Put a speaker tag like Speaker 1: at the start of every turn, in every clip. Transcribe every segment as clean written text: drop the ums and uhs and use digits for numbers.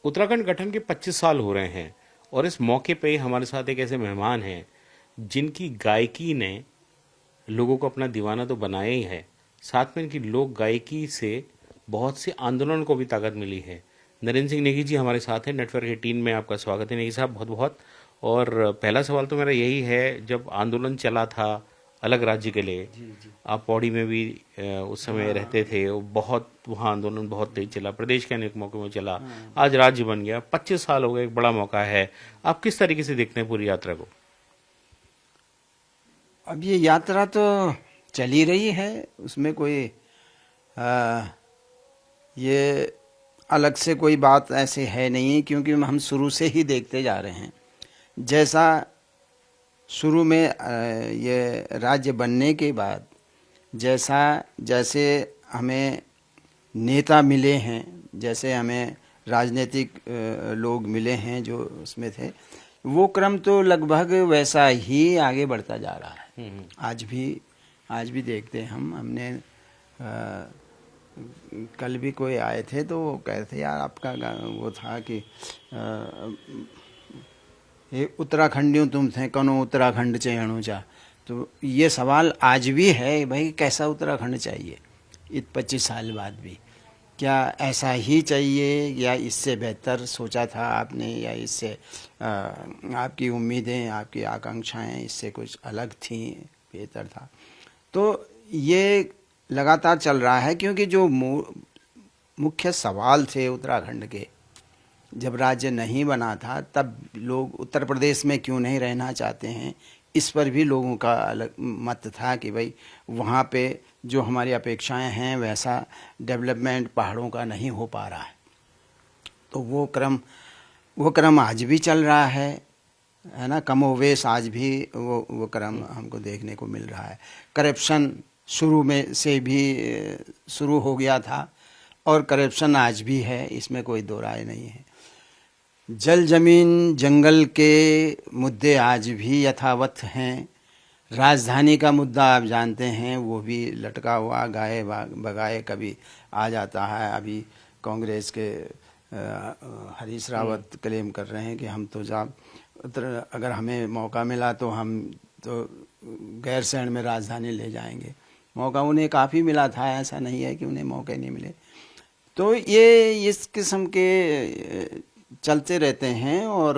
Speaker 1: उत्तराखंड गठन के 25 साल हो रहे हैं और इस मौके पे हमारे साथ एक ऐसे मेहमान हैं जिनकी गायकी ने लोगों को अपना दीवाना तो बनाया ही है, साथ में इनकी लोक गायकी से बहुत से आंदोलन को भी ताकत मिली है। नरेंद्र सिंह नेगी जी हमारे साथ हैं। नेटवर्क 18 में आपका स्वागत है नेगी साहब, बहुत बहुत। और पहला सवाल तो मेरा यही है, जब आंदोलन चला था अलग राज्य के लिए,
Speaker 2: जी जी।
Speaker 1: आप पौड़ी में भी उस समय
Speaker 2: हाँ
Speaker 1: रहते थे, वो बहुत वहाँ आंदोलन बहुत तेज चला, प्रदेश के अनेक मौकों में चला,
Speaker 2: हाँ।
Speaker 1: आज राज्य बन गया, 25 साल हो गए, एक बड़ा मौका है। आप किस तरीके से देखते हैं पूरी यात्रा को?
Speaker 2: अब ये यात्रा तो चल ही रही है, उसमें कोई आ, ये अलग से कोई बात ऐसे है नहीं, क्योंकि हम शुरू से ही देखते जा रहे हैं। जैसा शुरू में ये राज्य बनने के बाद जैसा जैसे हमें नेता मिले हैं, जैसे हमें राजनीतिक लोग मिले हैं जो उसमें थे, वो क्रम तो लगभग वैसा ही आगे बढ़ता जा रहा है। आज भी देखते हैं हमने कल भी कोई आए थे तो वो कह रहे थे यार आपका वो था कि ये उत्तराखंडियों तुम थे कनो उत्तराखंड चयणु चा। तो ये सवाल आज भी है भाई, कैसा उत्तराखंड चाहिए इत 25 साल बाद भी? क्या ऐसा ही चाहिए या इससे बेहतर सोचा था आपने, या इससे आपकी उम्मीदें आपकी आकांक्षाएं इससे कुछ अलग थी, बेहतर था? तो ये लगातार चल रहा है, क्योंकि जो मुख्य सवाल थे उत्तराखंड के, जब राज्य नहीं बना था तब लोग उत्तर प्रदेश में क्यों नहीं रहना चाहते हैं, इस पर भी लोगों का अलग मत था कि भाई वहाँ पे जो हमारी अपेक्षाएं हैं वैसा डेवलपमेंट पहाड़ों का नहीं हो पा रहा है। तो वो क्रम आज भी चल रहा है ना, कमोवेश आज भी वो क्रम हमको देखने को मिल रहा है। करप्शन शुरू में से भी शुरू हो गया था और करप्शन आज भी है, इसमें कोई दो राय नहीं है। जल जमीन जंगल के मुद्दे आज भी यथावत हैं। राजधानी का मुद्दा आप जानते हैं, वो भी लटका हुआ गाए बगाए कभी आ जाता है। अभी कांग्रेस के हरीश रावत क्लेम कर रहे हैं कि हम तो अगर हमें मौका मिला तो हम तो गैरसैंण में राजधानी ले जाएंगे। मौका उन्हें काफ़ी मिला था, ऐसा नहीं है कि उन्हें मौके नहीं मिले। तो ये इस किस्म के चलते रहते हैं और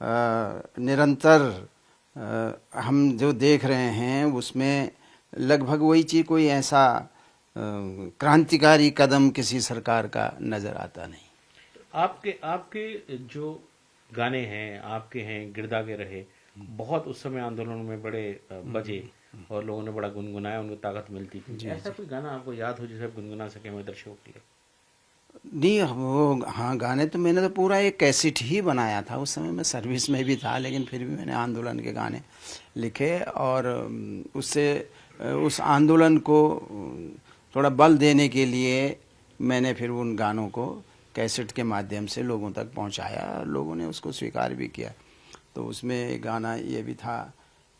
Speaker 2: निरंतर हम जो देख रहे हैं उसमें लगभग वही चीज़, कोई ऐसा क्रांतिकारी कदम किसी सरकार का नज़र आता नहीं।
Speaker 1: आपके आपके जो गाने हैं, आपके हैं गिरदा के रहे, बहुत उस समय आंदोलन में बड़े बजे और लोगों ने बड़ा गुनगुनाया, उनको ताकत मिलती थी। ऐसा कोई गाना आपको याद हो जिसे आप गुनगुना सके हमारे दर्शकों के लिए?
Speaker 2: नहीं, वो हाँ, गाने तो मैंने तो पूरा एक कैसेट ही बनाया था। उस समय मैं सर्विस में भी था, लेकिन फिर भी मैंने आंदोलन के गाने लिखे और उससे उस आंदोलन को थोड़ा बल देने के लिए मैंने फिर उन गानों को कैसेट के माध्यम से लोगों तक पहुंचाया और लोगों ने उसको स्वीकार भी किया। तो उसमें एक गाना ये भी था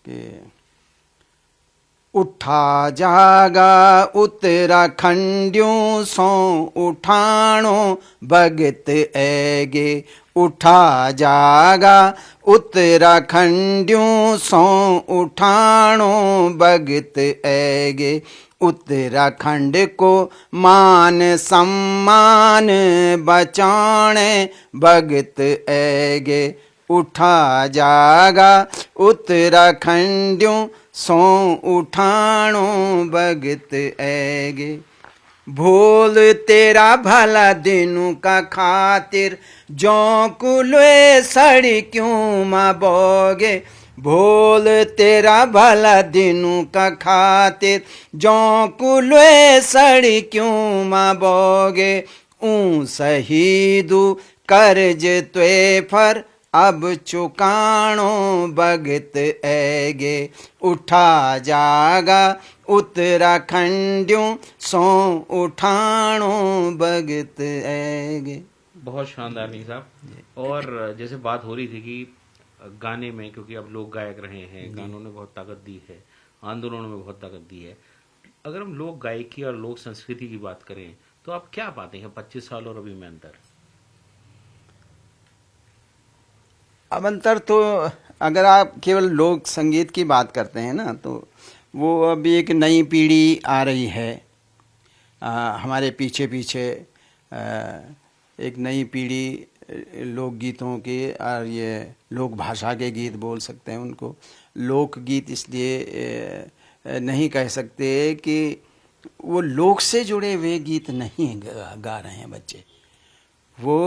Speaker 2: कि उठा जागा उत्तराखंडियों सो उठाणो भगत ऐगे। उठा जागा उत्तराखंडियों सो उठाणो भगत ऐगे। उत्तराखंड को मान सम्मान बचाने भगत ऐगे। उठा जागा उत्तराखंडियों सो उठाणो भगत ऐगे। भोल तेरा भला दिनों का खातिर जो कुले सड़ी क्यों माँ बोगे। भोल तेरा भला दिनों का खातिर जो कुले सड़ी क्यों माँ बोगे। ऊं शहीदू कर्ज त्वे फर अब चुकाणो भगत ऐगे। उठा जागा उत्तराखंडियों सो उठाणो भगत ऐगे।
Speaker 1: बहुत शानदार नहीं साहब। और जैसे बात हो रही थी कि गाने में, क्योंकि अब लोग गायक रहे हैं, गानों ने बहुत ताकत दी है, आंदोलनों में बहुत ताकत दी है। अगर हम लोक गायकी और लोक संस्कृति की बात करें तो आप क्या पाते हैं 25 साल और अभी में अंतर?
Speaker 2: अब अंतर तो, अगर आप केवल लोक संगीत की बात करते हैं ना, तो वो अभी एक नई पीढ़ी आ रही है हमारे पीछे पीछे। एक नई पीढ़ी लोकगीतों की, और ये लोक भाषा के गीत बोल सकते हैं उनको। लोकगीत इसलिए नहीं कह सकते कि वो लोक से जुड़े हुए गीत नहीं गा रहे हैं बच्चे। वो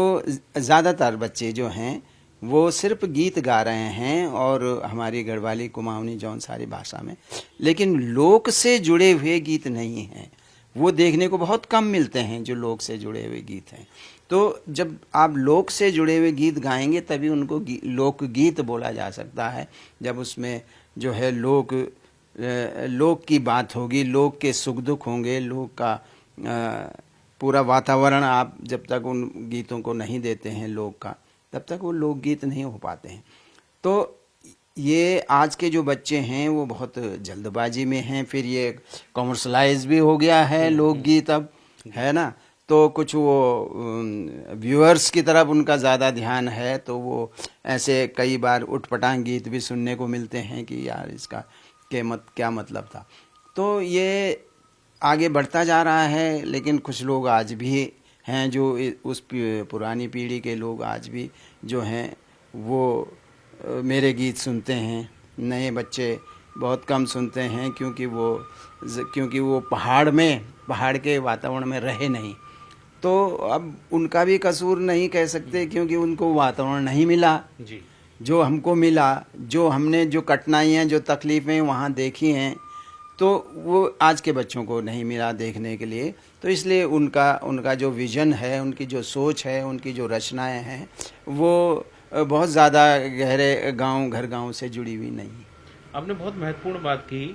Speaker 2: ज़्यादातर बच्चे जो हैं वो सिर्फ गीत गा रहे हैं, और हमारी गढ़वाली, कुमाऊनी, जौनसारी भाषा में, लेकिन लोक से जुड़े हुए गीत नहीं हैं। वो देखने को बहुत कम मिलते हैं जो लोक से जुड़े हुए गीत हैं। तो जब आप लोक से जुड़े हुए गीत गाएंगे तभी उनको लोक गीत बोला जा सकता है। जब उसमें जो है लोक की बात होगी, लोक के सुख दुख होंगे, लोक का पूरा वातावरण आप जब तक उन गीतों को नहीं देते हैं लोक का, तब तक वो लोकगीत नहीं हो पाते हैं। तो ये आज के जो बच्चे हैं वो बहुत जल्दबाजी में हैं, फिर ये कॉमर्शलाइज भी हो गया है लोकगीत अब, है ना। तो कुछ वो व्यूअर्स की तरफ उनका ज़्यादा ध्यान है, तो वो ऐसे कई बार उटपटांग गीत भी सुनने को मिलते हैं कि यार इसका क्या मतलब था। तो ये आगे बढ़ता जा रहा है, लेकिन कुछ लोग आज भी हैं जो उस पुरानी पीढ़ी के लोग आज भी जो हैं वो मेरे गीत सुनते हैं। नए बच्चे बहुत कम सुनते हैं, क्योंकि वो पहाड़ के वातावरण में रहे नहीं। तो अब उनका भी कसूर नहीं कह सकते, क्योंकि उनको वातावरण नहीं मिला
Speaker 1: जी।
Speaker 2: जो हमको मिला। जो हमने जो कठिनाइयाँ, जो तकलीफ़ें वहाँ देखी हैं, तो वो आज के बच्चों को नहीं मिला देखने के लिए। तो इसलिए उनका जो विज़न है, उनकी जो सोच है, उनकी जो रचनाएं हैं, वो बहुत ज़्यादा गहरे गांव से जुड़ी हुई नहीं।
Speaker 1: आपने बहुत महत्वपूर्ण बात की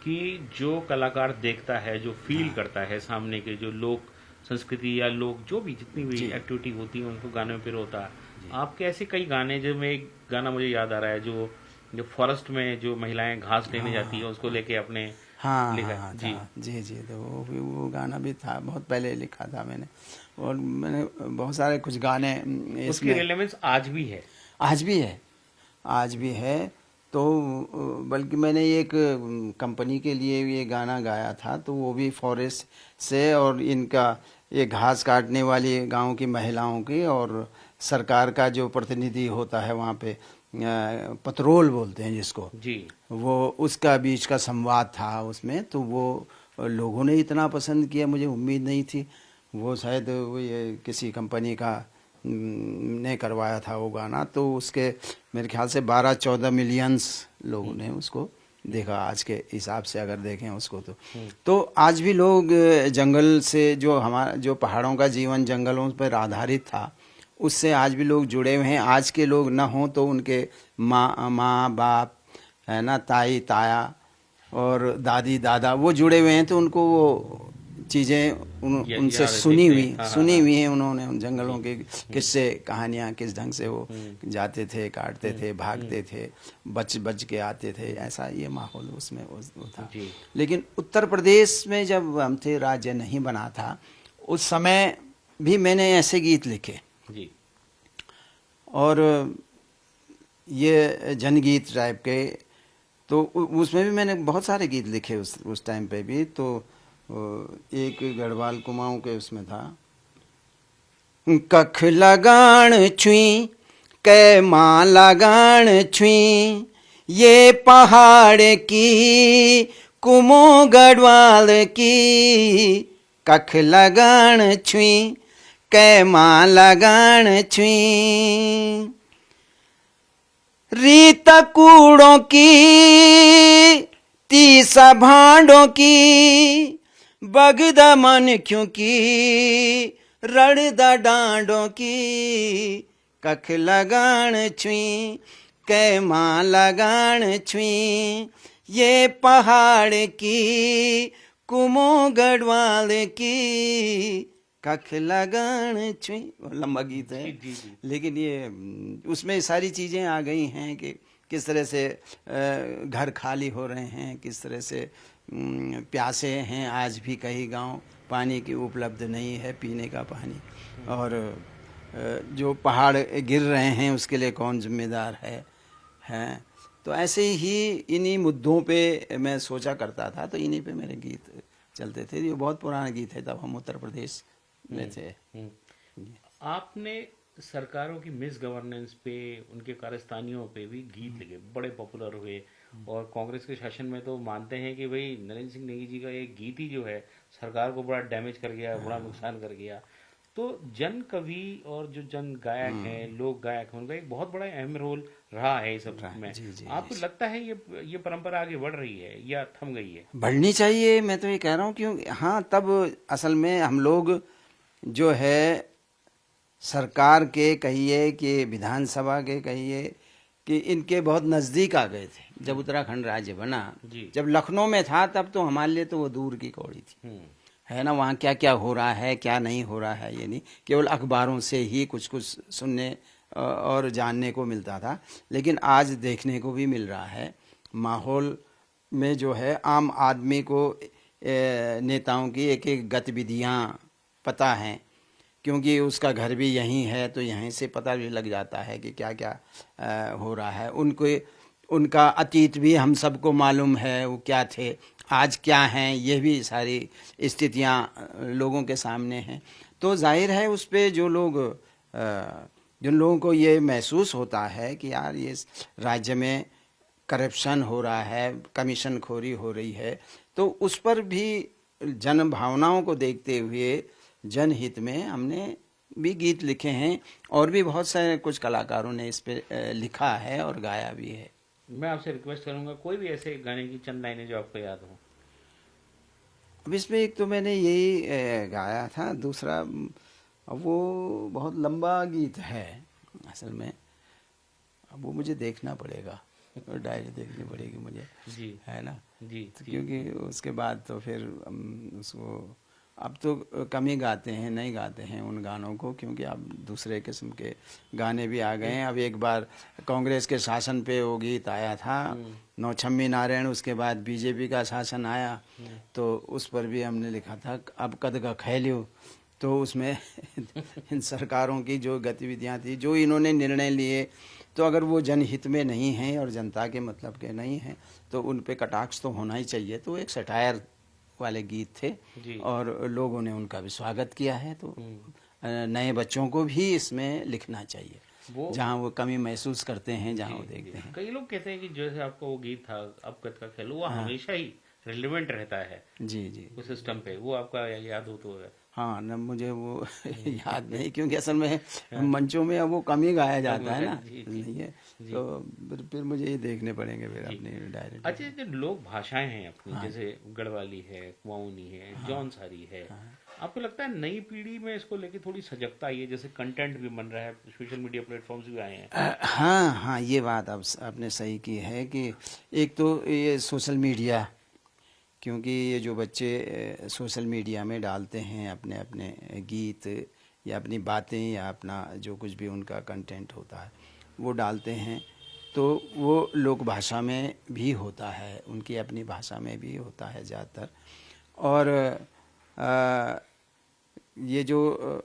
Speaker 1: कि जो कलाकार देखता है, जो फील करता है सामने के जो लोक संस्कृति या लोक जो भी जितनी भी एक्टिविटी होती है उनको गाने में फिर होता है। आपके ऐसे कई गाने, जो में एक गाना मुझे याद आ रहा है, जो फॉरेस्ट में जो महिलाएं घास लेने जाती है उसको लेके अपने लिखा।
Speaker 2: जी। तो वो गाना भी था, बहुत पहले लिखा था मैंने, और मैंने बहुत सारे कुछ गाने
Speaker 1: उसकी रिलेवेंस
Speaker 2: आज भी है। तो बल्कि मैंने एक कंपनी के लिए ये गाना गाया था, तो वो भी फॉरेस्ट से, और इनका ये घास काटने वाली गांव की महिलाओं की, और सरकार का जो प्रतिनिधि होता है वहाँ पे, पत्रोल बोलते हैं जिसको जी, वो उसका बीच का संवाद था उसमें। तो वो लोगों ने इतना पसंद किया, मुझे उम्मीद नहीं थी। वो शायद वो ये किसी कंपनी का ने करवाया था वो गाना, तो उसके मेरे ख्याल से 12-14 मिलियंस लोगों ने उसको देखा आज के हिसाब से, अगर देखें उसको। तो आज भी लोग जंगल से, जो पहाड़ों का जीवन जंगलों पर आधारित था, उससे आज भी लोग जुड़े हुए हैं। आज के लोग ना हों तो उनके माँ बाप, है ना, ताई ताया और दादी दादा, वो जुड़े हुए हैं, तो उनको वो चीज़ें उनसे सुनी हुई हैं उन्होंने, उन जंगलों के किस्से कहानियाँ, किस ढंग से वो जाते थे, काटते थे, भागते थे, बच के आते थे, ऐसा ये माहौल उसमें वो था। लेकिन उत्तर प्रदेश में जब हम थे, राज्य नहीं बना था, उस समय भी मैंने ऐसे गीत लिखे जी। और ये जनगीत टाइप के, तो उसमें भी मैंने बहुत सारे गीत लिखे उस टाइम पे भी। तो एक गढ़वाल कुमाऊं के उसमें था, कख लगान छुई कै माँ लगान छुई, ये पहाड़ की कुमो गढ़वाल की, कख लगान छुई कै माँ लगान छुई, रीत कूड़ों की तीसा भांडों की, बगदा मन क्योंकि रड़दा डांडों की, कख लगान छुई कै माँ लगान छुई, ये पहाड़ की कुमो गढ़वाल की, कख लगान छुई। लंबा गीत है जी। लेकिन ये उसमें सारी चीज़ें आ गई हैं कि किस तरह से घर खाली हो रहे हैं, किस तरह से प्यासे हैं आज भी कई गांव, पानी की उपलब्ध नहीं है, पीने का पानी, और जो पहाड़ गिर रहे हैं उसके लिए कौन जिम्मेदार है हैं। तो ऐसे ही इन्हीं मुद्दों पे मैं सोचा करता था, तो इन्हीं पे मेरे गीत चलते थे। ये बहुत पुराना गीत है, तब हम उत्तर प्रदेश में थे।
Speaker 1: आपने सरकारों की मिस गवर्नेंस पे, उनके कारस्तानियों पे भी गीत लिखे, बड़े पॉपुलर हुए। और कांग्रेस के शासन में तो मानते हैं कि भाई नरेंद्र सिंह नेगी जी का एक गीत ही जो है सरकार को बड़ा डैमेज कर गया, बड़ा नुकसान कर गया। तो जन कवि और जो जन गायक हैं, लोक गायक हैं, उनका एक बहुत बड़ा अहम रोल रहा है इस सब में।
Speaker 2: जी जी
Speaker 1: आपको लगता है ये परंपरा आगे बढ़ रही है या थम गई है?
Speaker 2: बढ़नी चाहिए, मैं तो ये कह रहा हूँ। क्यों? हाँ, तब असल में हम लोग जो है सरकार के कहिए कि विधानसभा के कहिए कि इनके बहुत नज़दीक आ गए थे जब उत्तराखंड राज्य बना।
Speaker 1: जी।
Speaker 2: जब लखनऊ में था तब तो हमारे लिए तो वो दूर की कौड़ी थी, है ना। वहाँ क्या क्या हो रहा है, क्या नहीं हो रहा है, ये नहीं, केवल अखबारों से ही कुछ कुछ सुनने और जानने को मिलता था। लेकिन आज देखने को भी मिल रहा है माहौल में जो है आम आदमी को नेताओं की एक एक गतिविधियाँ पता हैं, क्योंकि उसका घर भी यहीं है, तो यहीं से पता भी लग जाता है कि क्या क्या हो रहा है। उनका अतीत भी हम सबको मालूम है, वो क्या थे, आज क्या हैं, ये भी सारी स्थितियां लोगों के सामने हैं। तो जाहिर है उस पे जो लोग जिन लोगों को ये महसूस होता है कि यार ये राज्य में करप्शन हो रहा है, कमीशन खोरी हो रही है, तो उस पर भी जन भावनाओं को देखते हुए जनहित में हमने भी गीत लिखे हैं। और भी बहुत सारे कुछ कलाकारों ने इस पे लिखा है और गाया भी है।
Speaker 1: मैं आपसे रिक्वेस्ट करूंगा कोई भी ऐसे गाने की चंद लाइनें जो आपको याद हो।
Speaker 2: अब इसमें एक तो मैंने यही गाया था, दूसरा अब वो बहुत लंबा गीत है असल में, अब वो मुझे देखना पड़ेगा, डायरी देखनी पड़ेगी मुझे,
Speaker 1: जी।
Speaker 2: है ना।
Speaker 1: जी,
Speaker 2: तो
Speaker 1: जी।
Speaker 2: क्योंकि उसके बाद तो फिर हम उसको अब तो कम ही गाते हैं, नहीं गाते हैं उन गानों को, क्योंकि अब दूसरे किस्म के गाने भी आ गए हैं। अब एक बार कांग्रेस के शासन पे वो गीत आया था, नौछम्मी नारायण, उसके बाद बीजेपी का शासन आया, तो उस पर भी हमने लिखा था अब कद का खैलियो। तो उसमें इन सरकारों की जो गतिविधियां थी, जो इन्होंने निर्णय लिए, तो अगर वो जनहित में नहीं हैं और जनता के मतलब के नहीं हैं, तो उन पे कटाक्ष तो होना ही चाहिए। तो एक सटायर वाले गीत थे
Speaker 1: जी।
Speaker 2: और लोगों ने उनका भी स्वागत किया है। तो नए बच्चों को भी इसमें लिखना चाहिए,
Speaker 1: वो
Speaker 2: जहाँ वो कमी महसूस करते हैं, जहाँ वो
Speaker 1: जी,
Speaker 2: देखते हैं।
Speaker 1: कई लोग कहते हैं कि जैसे आपका वो गीत था अब कद का खेलो, वो हमेशा ही रिलेवेंट रहता है
Speaker 2: जी जी।
Speaker 1: उस सिस्टम पे। वो आपका याद हो तो है?
Speaker 2: हाँ न, मुझे वो याद नहीं, क्योंकि असल में मंचों में अब वो कम ही गाया जाता है ना।
Speaker 1: जी, जी,
Speaker 2: नहीं है,
Speaker 1: जी।
Speaker 2: तो फिर मुझे ये देखने पड़ेंगे फिर
Speaker 1: जी।
Speaker 2: अपनी डायरी।
Speaker 1: अच्छा, जो लोक भाषाएं हैं अपनी, जैसे गढ़वाली है, कुमाऊनी है, जौनसारी है, आपको लगता है नई पीढ़ी में इसको लेके थोड़ी सजगता आई है? जैसे कंटेंट भी बन रहा है, सोशल मीडिया प्लेटफॉर्म्स भी आए हैं।
Speaker 2: हाँ हाँ, ये बात आपने सही की है कि एक तो ये सोशल मीडिया, क्योंकि ये जो बच्चे सोशल मीडिया में डालते हैं अपने अपने गीत या अपनी बातें या अपना जो कुछ भी उनका कंटेंट होता है वो डालते हैं, तो वो लोक भाषा में भी होता है, उनकी अपनी भाषा में भी होता है ज़्यादातर। और ये जो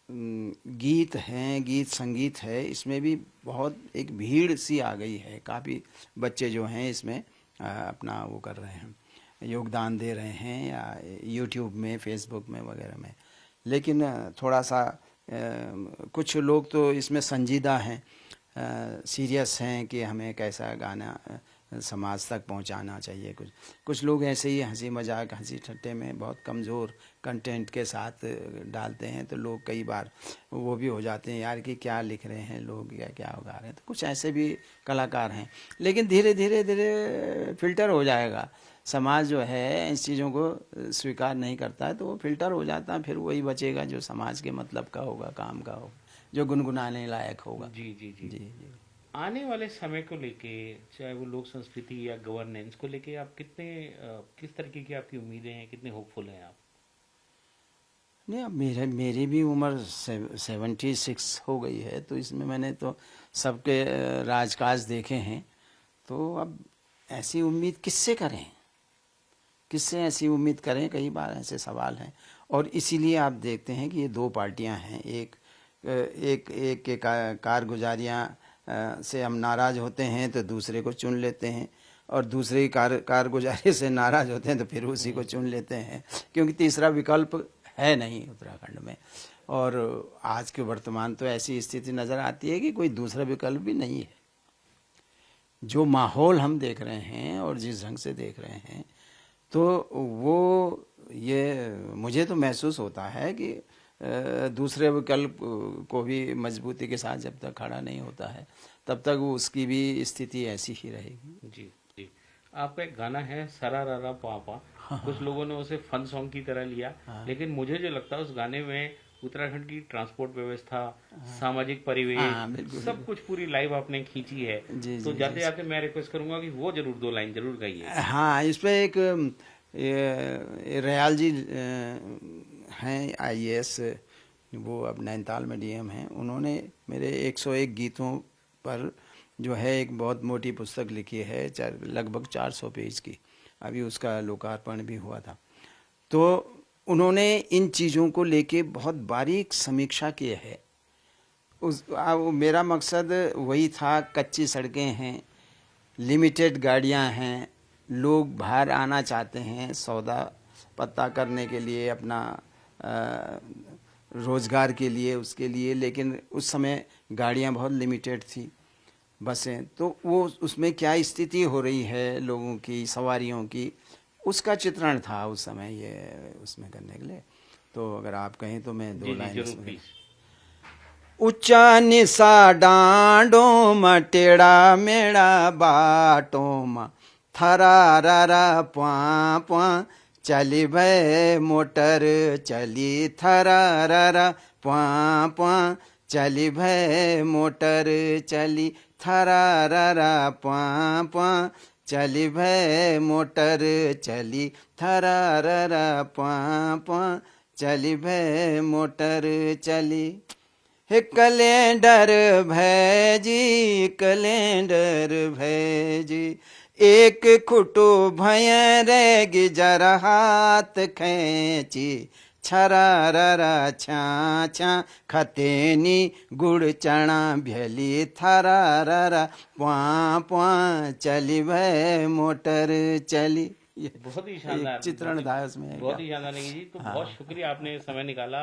Speaker 2: गीत हैं, गीत संगीत है, इसमें भी बहुत एक भीड़ सी आ गई है। काफ़ी बच्चे जो हैं इसमें अपना वो कर रहे हैं, योगदान दे रहे हैं, या यूट्यूब में, फेसबुक में वगैरह में। लेकिन थोड़ा सा कुछ लोग तो इसमें संजीदा हैं, सीरियस हैं कि हमें कैसा गाना समाज तक पहुंचाना चाहिए। कुछ लोग ऐसे ही हंसी मजाक, हंसी ठट्टे में बहुत कमज़ोर कंटेंट के साथ डालते हैं, तो लोग कई बार वो भी हो जाते हैं यार कि क्या लिख रहे हैं लोग, या क्या उगा रहे हैं। तो कुछ ऐसे भी कलाकार हैं, लेकिन धीरे धीरे धीरे फिल्टर हो जाएगा। समाज जो है इन चीज़ों को स्वीकार नहीं करता है, तो वो फिल्टर हो जाता है, फिर वही बचेगा जो समाज के मतलब का होगा, काम का होगा, जो गुनगुनाने लायक होगा।
Speaker 1: जी, जी, जी।
Speaker 2: जी जी।
Speaker 1: आने वाले समय को लेके, चाहे वो लोक संस्कृति या गवर्नेंस को लेके, आप किस तरीके की आपकी उम्मीदें हैं, कितने होपफुल हैं आप?
Speaker 2: नहीं, अब मेरी भी उम्र 76 हो गई है, तो इसमें मैंने तो सबके राजकाज देखे हैं। तो अब ऐसी उम्मीद किससे करें, किससे ऐसी उम्मीद करें, कई बार ऐसे सवाल हैं। और इसीलिए आप देखते हैं कि ये दो पार्टियां हैं, एक एक एक के कारगुजारियाँ से हम नाराज़ होते हैं तो दूसरे को चुन लेते हैं, और दूसरे की कारगुजारी से नाराज़ होते हैं तो फिर उसी को चुन लेते हैं, क्योंकि तीसरा विकल्प है नहीं उत्तराखंड में। और आज के वर्तमान तो ऐसी स्थिति नज़र आती है कि कोई दूसरा विकल्प भी नहीं है। जो माहौल हम देख रहे हैं और जिस ढंग से देख रहे हैं, तो वो ये मुझे तो महसूस होता है कि दूसरे विकल्प को भी मजबूती के साथ जब तक खड़ा नहीं होता है तब तक उसकी भी स्थिति ऐसी ही रहेगी।
Speaker 1: जी जी। आपका एक गाना है सरारा पापा, कुछ लोगों ने उसे फन सॉन्ग की तरह लिया, लेकिन मुझे जो लगता है उस गाने में उत्तराखंड की ट्रांसपोर्ट व्यवस्था, सामाजिक परिवेश, सब कुछ पूरी लाइव आपने खींची है। तो जाते जाते मैं रिक्वेस्ट करूंगा कि वो जरूर 2 लाइन जरूर गाइए।
Speaker 2: हाँ, इस पे एक रयाल जी हैं आईएएस, वो अब नैनीताल में डीएम हैं। उन्होंने मेरे 101 गीतों पर जो है एक बहुत मोटी पुस्तक लिखी है, लगभग 400 पेज की। अभी उसका लोकार्पण भी हुआ था। तो उन्होंने इन चीज़ों को लेके बहुत बारीक समीक्षा की है। मेरा मकसद वही था, कच्ची सड़कें हैं, लिमिटेड गाड़ियां हैं, लोग बाहर आना चाहते हैं सौदा पत्ता करने के लिए, अपना रोज़गार के लिए, उसके लिए, लेकिन उस समय गाड़ियां बहुत लिमिटेड थी, बसें। तो वो उसमें क्या स्थिति हो रही है लोगों की, सवारियों की, उसका चित्रण था उस समय ये उसमें करने के लिए। तो अगर आप कहें तो मैं 2 लाइन इसमें। ऊंचा निसा डांडो म टेढ़ा मेढ़ा बाटो म थरारा प्वा प्वा चली भय मोटर चली, थरारा प्वा प्वा चली भय मोटर चली, थरारा प्वा प्वा चली भय मोटर चली, थरारा प्वा प्वा चली भय मोटर चली। हे कैलेंडर भैजी, कैलेंडर भैजी, एक खुटो भय रेगी जरा हाथ खेची, छरारा छा छा खतेनी गुड़ चना भैली, थरारा प्वा प्वा चली भय मोटर चली।
Speaker 1: बहुत ही शानदार
Speaker 2: चित्रण था उसमें।
Speaker 1: बहुत ही शानदार नेगी जी। तो बहुत शुक्रिया, आपने समय निकाला,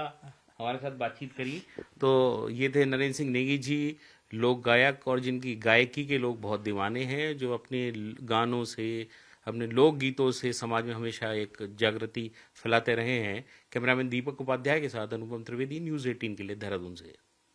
Speaker 1: हमारे साथ बातचीत करी। तो ये थे नरेंद्र सिंह नेगी जी, लोक गायक और जिनकी गायकी के लोग बहुत दीवाने हैं, जो अपने गानों से, अपने लोक गीतों से समाज में हमेशा एक जागृति फैलाते रहे हैं। कैमरामैन दीपक उपाध्याय के साथ अनुपम त्रिवेदी, न्यूज़ 18 के लिए देहरादून से।